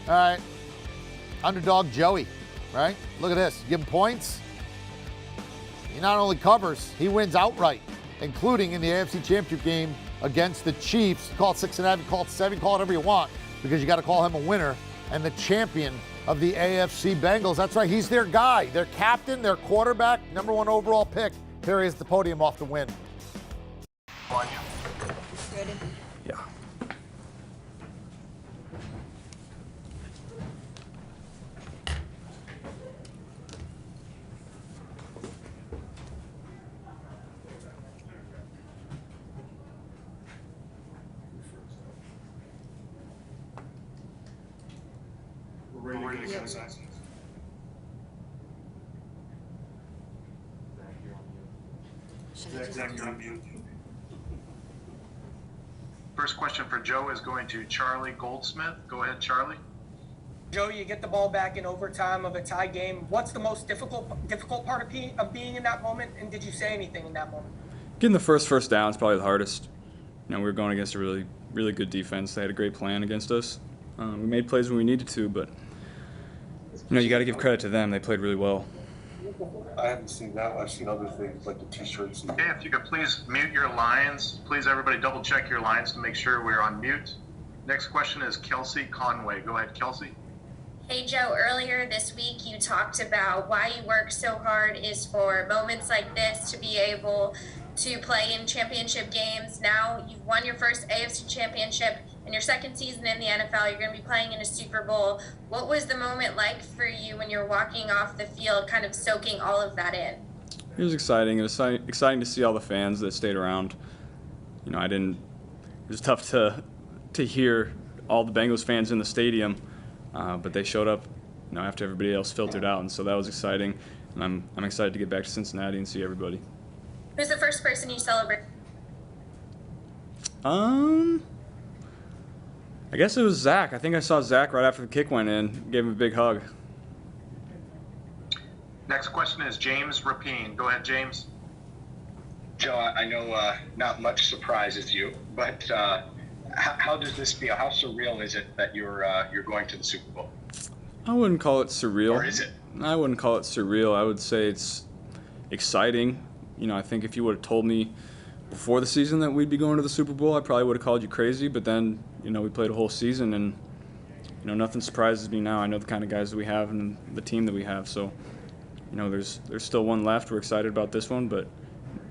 All right. Underdog Joey, right? Look at this. Give him points. He not only covers, he wins outright, including in the AFC Championship game against the Chiefs. Call it 6.5, call it 7, call it whatever you want, because you got to call him a winner and the champion of the AFC Bengals. That's right, he's their guy, their captain, their quarterback, number 1 overall pick. Here he is at the podium off the win. Good. Yeah. First question for Joe is going to Charlie Goldsmith. Go ahead, Charlie. Joe, you get the ball back in overtime of a tie game. What's the most difficult part of being in that moment, and did you say anything in that moment? Getting the first down is probably the hardest. We were going against a really good defense. They had a great plan against us. We made plays when we needed to, but you got to give credit to them. They played really well. I haven't seen that. I've seen other things like the T-shirts. Okay, if you could please mute your lines. Please, everybody, double check your lines to make sure we're on mute. Next question is Kelsey Conway. Go ahead, Kelsey. Hey Joe, earlier this week you talked about why you work so hard is for moments like this to be able to play in championship games. Now you've won your first AFC Championship. In your second season in the NFL, you're going to be playing in a Super Bowl. What was the moment like for you when you were walking off the field, kind of soaking all of that in? It was exciting. It was exciting to see all the fans that stayed around. It was tough to hear all the Bengals fans in the stadium, but they showed up, after everybody else filtered out, and so that was exciting. And I'm excited to get back to Cincinnati and see everybody. Who's the first person you celebrate? I guess it was Zach. I think I saw Zach right after the kick went in. Gave him a big hug. Next question is James Rapine. Go ahead, James. Joe, I know not much surprises you, but how does this feel? How surreal is it that you're going to the Super Bowl? I wouldn't call it surreal. Or is it? I wouldn't call it surreal. I would say it's exciting. I think if you would have told me before the season that we'd be going to the Super Bowl, I probably would have called you crazy. But then, we played a whole season, and nothing surprises me now. I know the kind of guys that we have and the team that we have. So, there's still one left. We're excited about this one, but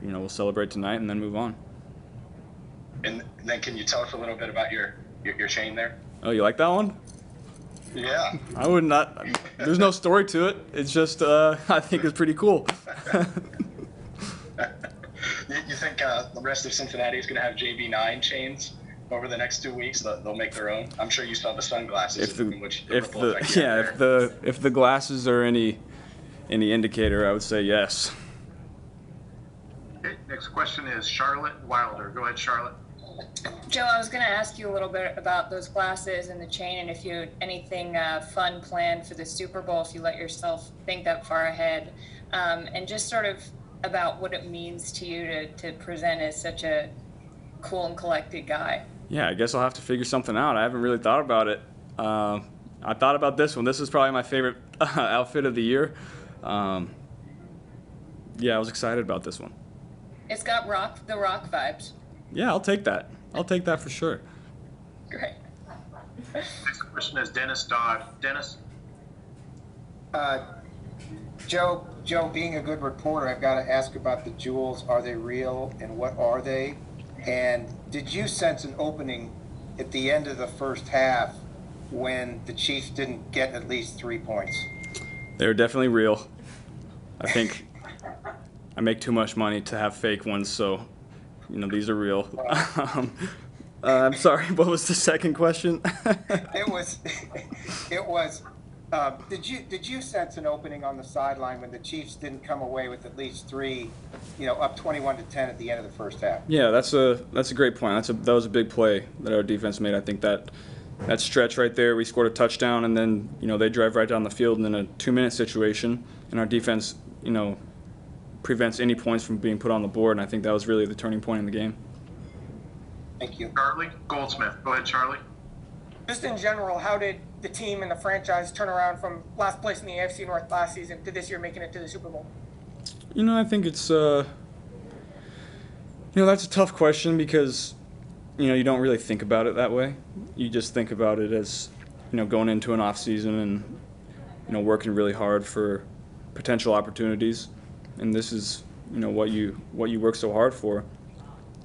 we'll celebrate tonight and then move on. And then, can you tell us a little bit about your chain there? Oh, you like that one? Yeah. I would not. There's no story to it. It's just I think it's pretty cool. You think the rest of Cincinnati is going to have JB9 chains over the next 2 weeks? They'll make their own. I'm sure you saw the sunglasses. If the glasses are any indicator, I would say yes. Okay, next question is Charlotte Wilder. Go ahead, Charlotte. Joe, I was going to ask you a little bit about those glasses and the chain, and if you had anything fun planned for the Super Bowl, if you let yourself think that far ahead, and just sort of about what it means to you to present as such a cool and collected guy. Yeah, I guess I'll have to figure something out. I haven't really thought about it. I thought about this one. This is probably my favorite outfit of the year. Yeah, I was excited about this one. It's got the rock vibes. Yeah, I'll take that. I'll take that for sure. Great. Next question is Dennis Dodd. Dennis? Joe, being a good reporter, I've got to ask about the jewels. Are they real, and what are they? And did you sense an opening at the end of the first half when the Chiefs didn't get at least 3 points? They're definitely real. I think I make too much money to have fake ones, so these are real. I'm sorry, what was the second question? It was. Did you sense an opening on the sideline when the Chiefs didn't come away with at least 3, up 21-10 at the end of the first half? Yeah, that's a great point. That was a big play that our defense made. I think that stretch right there, we scored a touchdown, and then they drive right down the field in a 2-minute situation, and our defense prevents any points from being put on the board, and I think that was really the turning point in the game. Thank you. Charlie Goldsmith. Go ahead, Charlie. Just in general, how did the team and the franchise turn around from last place in the AFC North last season to this year making it to the Super Bowl? I think it's that's a tough question because you don't really think about it that way. You just think about it as going into an off season and working really hard for potential opportunities, and this is what you work so hard for.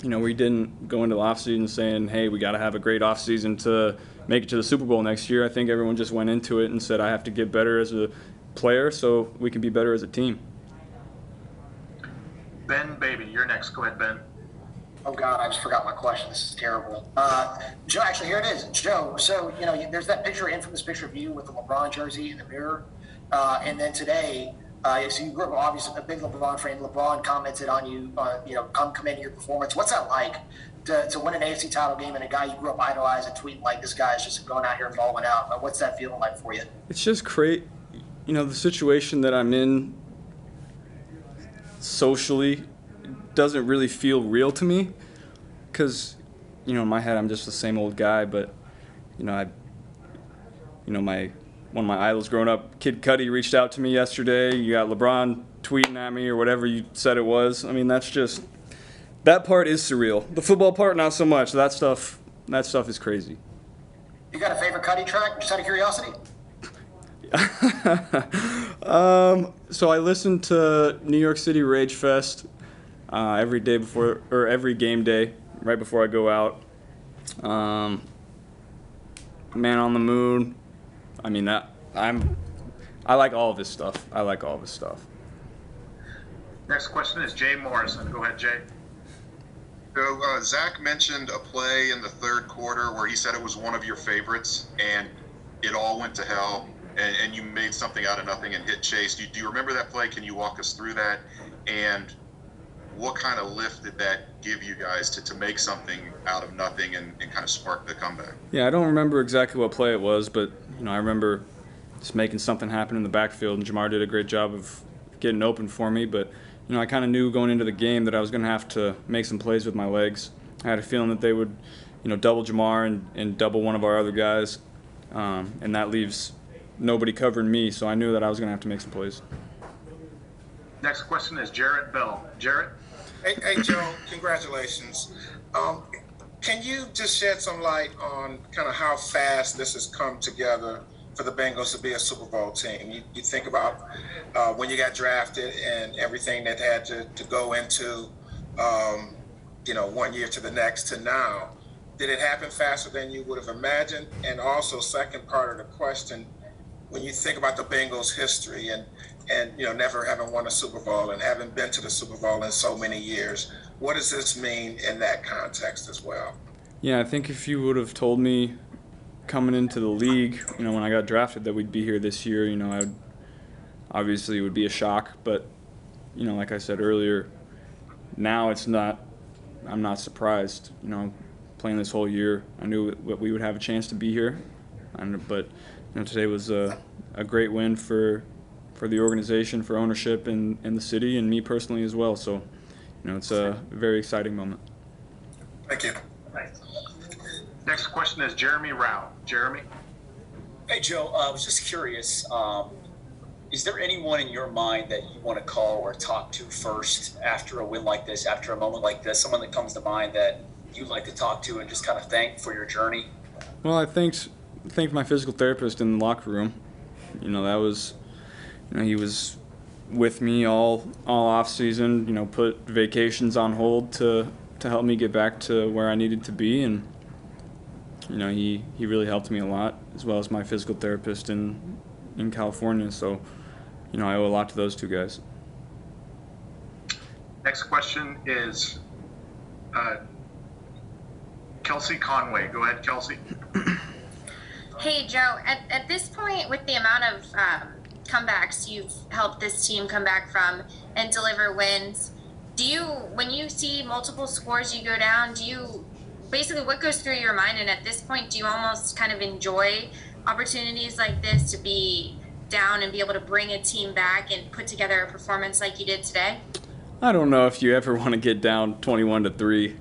We didn't go into the offseason saying, hey, we got to have a great offseason to make it to the Super Bowl next year. I think everyone just went into it and said, I have to get better as a player so we can be better as a team. Ben Baby, you're next. Go ahead, Ben. Oh, God, I just forgot my question. This is terrible. Joe, actually, here it is. Joe, so, there's that infamous picture of you with the LeBron jersey in the mirror. And then today, so you grew up obviously a big LeBron fan. LeBron commented on you, commending your performance. What's that like to win an AFC title game and a guy you grew up idolizing tweeting like this guy is just going out here and balling out? What's that feeling like for you? It's just great. The situation that I'm in socially doesn't really feel real to me because, in my head I'm just the same old guy. But, one of my idols growing up, Kid Cudi, reached out to me yesterday. You got LeBron tweeting at me or whatever you said it was. That part is surreal. The football part, not so much. That stuff is crazy. You got a favorite Cudi track, just out of curiosity? So I listen to New York City Rage Fest every game day, right before I go out. Man on the Moon. I like all of his stuff. Next question is Jay Morrison. Go ahead, Jay. So Zach mentioned a play in the third quarter where he said it was one of your favorites, and it all went to hell, and you made something out of nothing and hit Chase. Do you remember that play? Can you walk us through that? And what kind of lift did that give you guys to make something out of nothing and kind of spark the comeback? Yeah, I don't remember exactly what play it was, but I remember just making something happen in the backfield, and Jamar did a great job of getting open for me. But I kind of knew going into the game that I was going to have to make some plays with my legs. I had a feeling that they would, double Jamar and double one of our other guys, and that leaves nobody covering me. So I knew that I was going to have to make some plays. Next question is Jarrett Bell. Jarrett? Hey, Joe, congratulations. Can you just shed some light on kind of how fast this has come together for the Bengals to be a Super Bowl team? You think about when you got drafted and everything that had to go into, 1 year to the next to now. Did it happen faster than you would have imagined? And also, second part of the question, when you think about the Bengals' history and never having won a Super Bowl and having been to the Super Bowl in so many years, what does this mean in that context as well? Yeah, I think if you would have told me coming into the league, when I got drafted that we'd be here this year, obviously it would be a shock. But, like I said earlier, now I'm not surprised. Playing this whole year, I knew we would have a chance to be here. But today was a great win for the organization, for ownership and the city, and me personally as well. So, it's a very exciting moment. Thank you. Next question is Jeremy Rao. Jeremy? Hey, Joe, I was just curious. Is there anyone in your mind that you want to call or talk to first after a win like this, after a moment like this, someone that comes to mind that you'd like to talk to and just kind of thank for your journey? Well, I thanked my physical therapist in the locker room. That was, he was with me all off season. Put vacations on hold to help me get back to where I needed to be, and he really helped me a lot, as well as my physical therapist in California. So, I owe a lot to those two guys. Next question is Kelsey Conway. Go ahead, Kelsey. Hey, Joe, at this point, with the amount of comebacks you've helped this team come back from and deliver wins, when you see multiple scores you go down, basically what goes through your mind? And at this point, do you almost kind of enjoy opportunities like this to be down and be able to bring a team back and put together a performance like you did today? I don't know if you ever want to get down 21-3.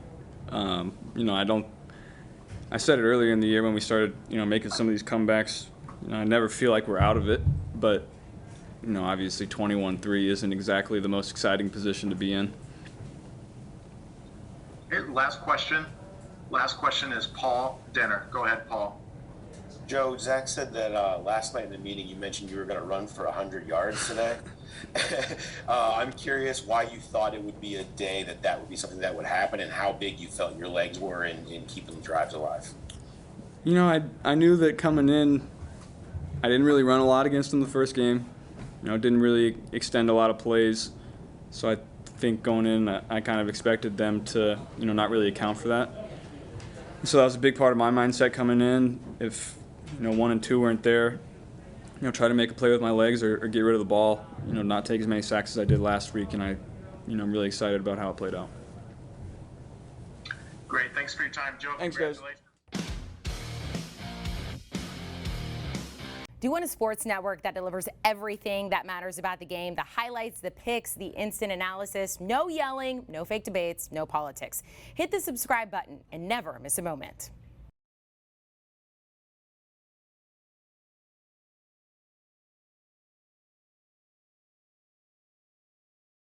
I said it earlier in the year when we started, making some of these comebacks. I never feel like we're out of it, but obviously 21-3 isn't exactly the most exciting position to be in. Okay, last question. Last question is Paul Denner. Go ahead, Paul. Joe, Zach said that last night in the meeting you mentioned you were going to run for 100 yards today. I'm curious why you thought it would be a day that would be something that would happen, and how big you felt your legs were in keeping the drives alive. I knew that coming in, I didn't really run a lot against them the first game. Didn't really extend a lot of plays. So I think going in, I kind of expected them to, not really account for that. So that was a big part of my mindset coming in. If 1 and 2 weren't there, try to make a play with my legs or get rid of the ball. Not take as many sacks as I did last week, and I'm really excited about how it played out. Great, thanks for your time, Joe. Thanks, guys. Do you want a sports network that delivers everything that matters about the game? The highlights, the picks, the instant analysis, no yelling, no fake debates, no politics. Hit the subscribe button and never miss a moment.